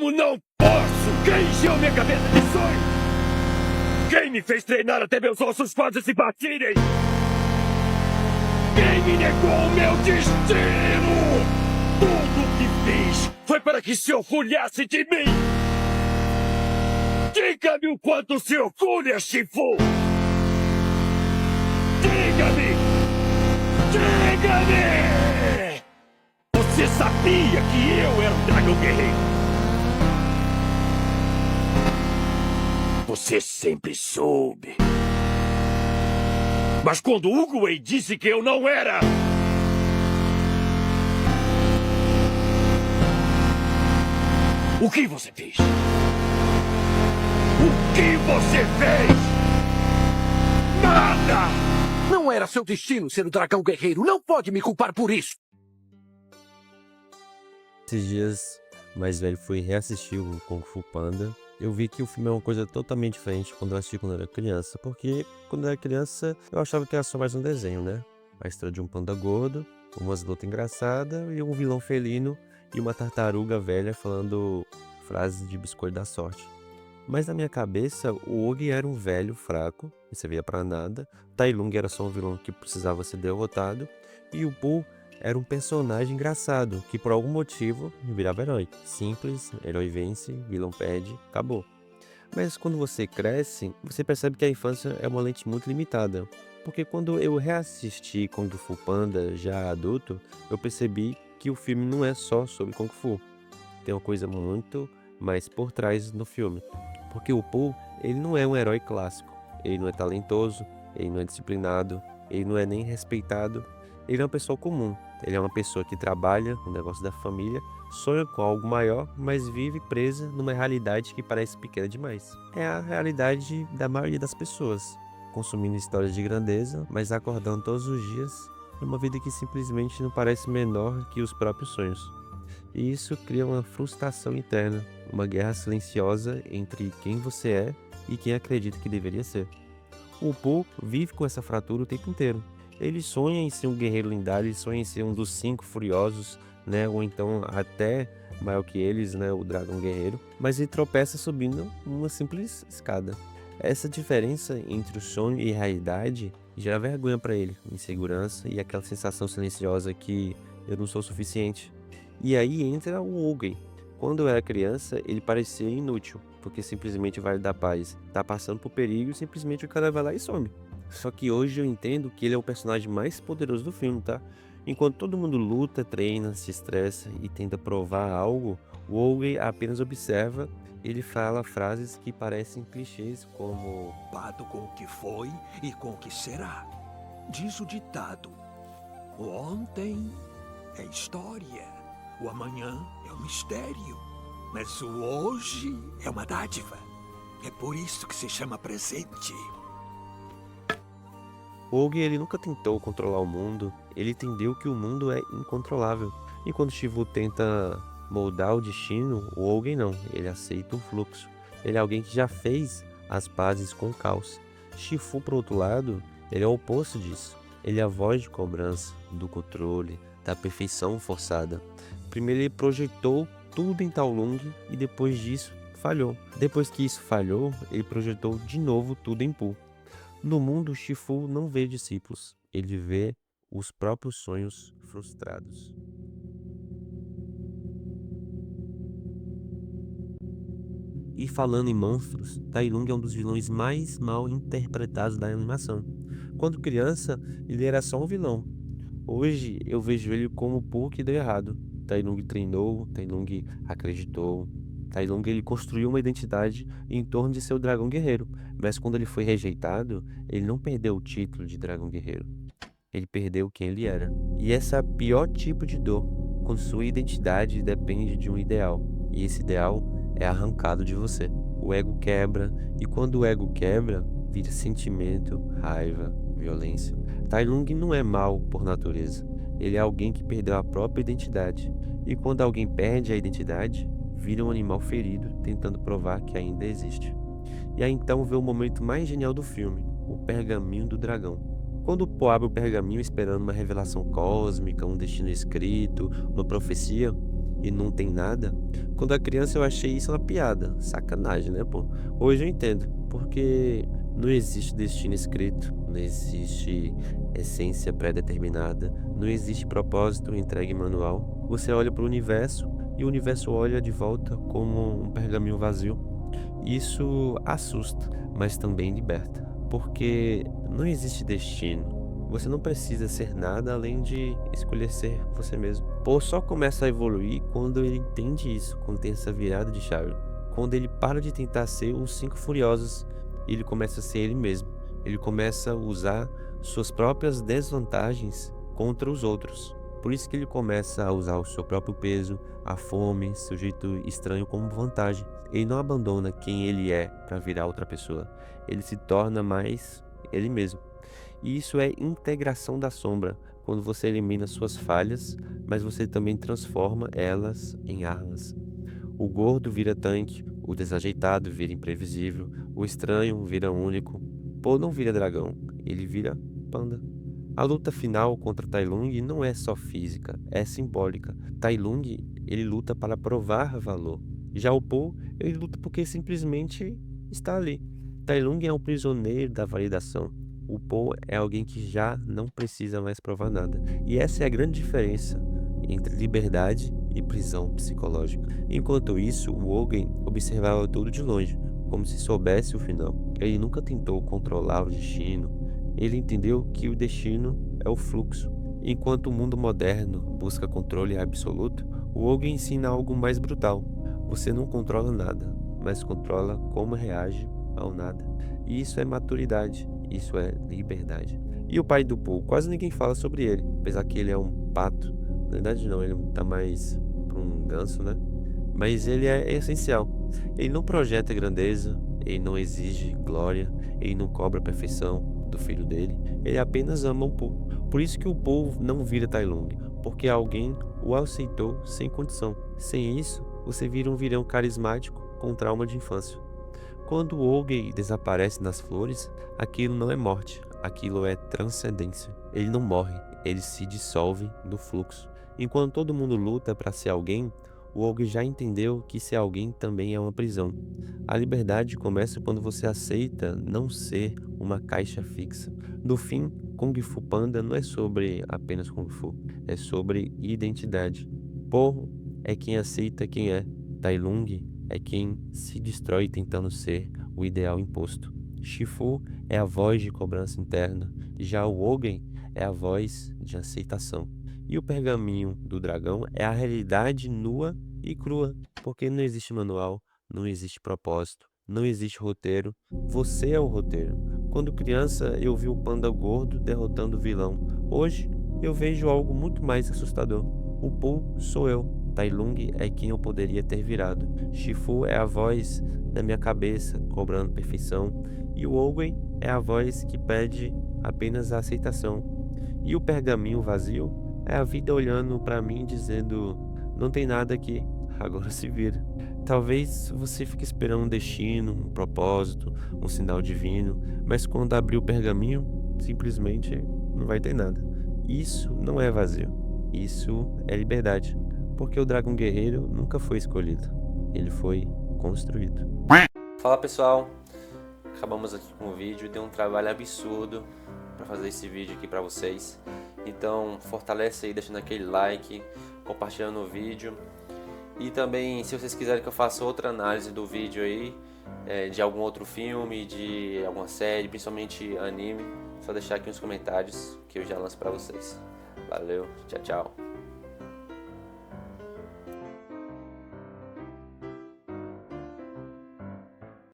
Como não posso? Quem encheu minha cabeça de sonho? Quem me fez treinar até meus ossos quase se batirem? Quem me negou o meu destino? Tudo o que fiz foi para que se orgulhasse de mim. Diga-me o quanto se orgulha, Shifu! Diga-me! Diga-me! Você sabia que eu era um dragão guerreiro? Você sempre soube. Mas quando Oogway disse que eu não era... O que você fez? O que você fez? Nada! Não era seu destino ser o dragão guerreiro. Não pode me culpar por isso. Esses dias, o mais velho foi reassistir o Kung Fu Panda. Eu vi que o filme é uma coisa totalmente diferente quando eu assisti quando eu era criança. Porque quando eu era criança, eu achava que era só mais um desenho, né? A história de um panda gordo, umas lutas engraçadas e um vilão felino e uma tartaruga velha falando frases de biscoito da sorte. Mas na minha cabeça, o Og era um velho fraco, que servia pra nada. Tai Lung era só um vilão que precisava ser derrotado. E o Pooh era um personagem engraçado, que por algum motivo virava herói. Simples, herói vence, vilão perde, acabou. Mas quando você cresce, você percebe que a infância é uma lente muito limitada. Porque quando eu reassisti Kung Fu Panda já adulto, eu percebi que o filme não é só sobre Kung Fu. Tem uma coisa muito mais por trás no filme. Porque o Pooh, ele não é um herói clássico. Ele não é talentoso, ele não é disciplinado, ele não é nem respeitado. Ele é uma pessoa comum. Ele é uma pessoa que trabalha no negócio da família, sonha com algo maior, mas vive presa numa realidade que parece pequena demais. É a realidade da maioria das pessoas, consumindo histórias de grandeza, mas acordando todos os dias em uma vida que simplesmente não parece menor que os próprios sonhos. E isso cria uma frustração interna, uma guerra silenciosa entre quem você é e quem acredita que deveria ser. O Pooh vive com essa fratura o tempo inteiro. Ele sonha em ser um guerreiro lendário, ele sonha em ser um dos 5 furiosos, né? Ou então até maior que eles, né? O dragão guerreiro. Mas ele tropeça subindo uma simples escada. Essa diferença entre o sonho e a realidade gera vergonha para ele, insegurança e aquela sensação silenciosa que eu não sou suficiente. E aí entra o Oogway. Quando eu era criança, ele parecia inútil, porque simplesmente o Vale da Paz tá passando por perigo e simplesmente o cara vai lá e some. Só que hoje eu entendo que ele é o personagem mais poderoso do filme, tá? Enquanto todo mundo luta, treina, se estressa e tenta provar algo, o Oogway apenas observa. Ele fala frases que parecem clichês como Preocupado com o que foi e com o que será. Diz o ditado: o ontem é história, o amanhã é um mistério, mas o hoje é uma dádiva. É por isso que se chama presente. O Oogway, ele nunca tentou controlar o mundo, ele entendeu que o mundo é incontrolável. E quando Shifu tenta moldar o destino, o Oogway não, ele aceita o fluxo. Ele é alguém que já fez as pazes com o caos. Shifu, por outro lado, ele é o oposto disso. Ele é a voz de cobrança, do controle, da perfeição forçada. Primeiro ele projetou tudo em Tai Lung e depois disso falhou. Depois que isso falhou, ele projetou de novo tudo em Pooh. No mundo, Shifu não vê discípulos, ele vê os próprios sonhos frustrados. E falando em monstros, Tai Lung é um dos vilões mais mal interpretados da animação. Quando criança, ele era só um vilão. Hoje, eu vejo ele como o Pooh que deu errado. Tai Lung treinou, Tai Lung acreditou. Tai Lung ele construiu uma identidade em torno de ser o dragão guerreiro, mas quando ele foi rejeitado, ele não perdeu o título de dragão guerreiro. Ele perdeu quem ele era. E esse é o pior tipo de dor, quando sua identidade depende de um ideal, e esse ideal é arrancado de você. O ego quebra, e quando o ego quebra, vira sentimento, raiva, violência. Tai Lung não é mau por natureza. Ele é alguém que perdeu a própria identidade. E quando alguém perde a identidade, vira um animal ferido, tentando provar que ainda existe. E aí então vê o momento mais genial do filme, o pergaminho do dragão. Quando o Pooh abre o pergaminho esperando uma revelação cósmica, um destino escrito, uma profecia, e não tem nada, quando a criança eu achei isso uma piada, sacanagem, né, pô? Hoje eu entendo, porque não existe destino escrito, não existe essência pré-determinada, não existe propósito entregue em manual. Você olha para o universo e o universo olha de volta como um pergaminho vazio. Isso assusta, mas também liberta, porque não existe destino. Você não precisa ser nada além de escolher ser você mesmo. Paul só começa a evoluir quando ele entende isso, quando tem essa virada de chave. Quando ele para de tentar ser os 5 furiosos, ele começa a ser ele mesmo. Ele começa a usar suas próprias desvantagens contra os outros. Por isso que ele começa a usar o seu próprio peso, a fome, seu jeito estranho como vantagem. Ele não abandona quem ele é para virar outra pessoa. Ele se torna mais ele mesmo. E isso é integração da sombra, quando você elimina suas falhas, mas você também transforma elas em armas. O gordo vira tanque, o desajeitado vira imprevisível, o estranho vira único. Paul não vira dragão, ele vira panda. A luta final contra Tai Lung não é só física, é simbólica. Tai Lung, ele luta para provar valor. Já o Paul, ele luta porque simplesmente está ali. Tai Lung é um prisioneiro da validação. O Paul é alguém que já não precisa mais provar nada. E essa é a grande diferença entre liberdade e prisão psicológica. Enquanto isso, o Ogen observava tudo de longe, como se soubesse o final. Ele nunca tentou controlar o destino. Ele entendeu que o destino é o fluxo. Enquanto o mundo moderno busca controle absoluto, o Ogen ensina algo mais brutal. Você não controla nada, mas controla como reage ao nada. E isso é maturidade, isso é liberdade. E o pai do Paul, quase ninguém fala sobre ele, apesar que ele é um pato. Na verdade não, ele tá mais para um ganso, né? Mas ele é essencial. Ele não projeta grandeza, ele não exige glória, ele não cobra a perfeição do filho dele, ele apenas ama o Paul. Por isso que o Paul não vira Tai Lung, porque alguém o aceitou sem condição. Sem isso, você vira um vilão carismático com trauma de infância. Quando o Ogen desaparece nas flores, aquilo não é morte, aquilo é transcendência. Ele não morre, ele se dissolve no fluxo. Enquanto todo mundo luta para ser alguém, o Ogen já entendeu que ser alguém também é uma prisão. A liberdade começa quando você aceita não ser uma caixa fixa. No fim, Kung Fu Panda não é sobre apenas Kung Fu, é sobre identidade. Paul é quem aceita quem é. Tai Lung é quem se destrói tentando ser o ideal imposto. Shifu é a voz de cobrança interna, já o Ogen é a voz de aceitação. E o pergaminho do dragão é a realidade nua e crua, porque não existe manual, não existe propósito, não existe roteiro, você é o roteiro. Quando criança eu vi o panda gordo derrotando o vilão, hoje eu vejo algo muito mais assustador. O Paul sou eu. Tai Lung é quem eu poderia ter virado. Shifu é a voz da minha cabeça, cobrando perfeição. E o Ogen é a voz que pede apenas a aceitação. E o pergaminho vazio é a vida olhando para mim dizendo: não tem nada aqui, agora se vira. Talvez você fique esperando um destino, um propósito, um sinal divino, mas quando abrir o pergaminho, simplesmente não vai ter nada. Isso não é vazio, isso é liberdade. Porque o dragão guerreiro nunca foi escolhido, ele foi construído. Fala pessoal, acabamos aqui com o vídeo, deu um trabalho absurdo para fazer esse vídeo aqui para vocês. Então fortalece aí deixando aquele like, compartilhando o vídeo. E também se vocês quiserem que eu faça outra análise do vídeo aí, de algum outro filme, de alguma série, principalmente anime, só deixar aqui nos comentários que eu já lanço para vocês. Valeu, tchau, tchau.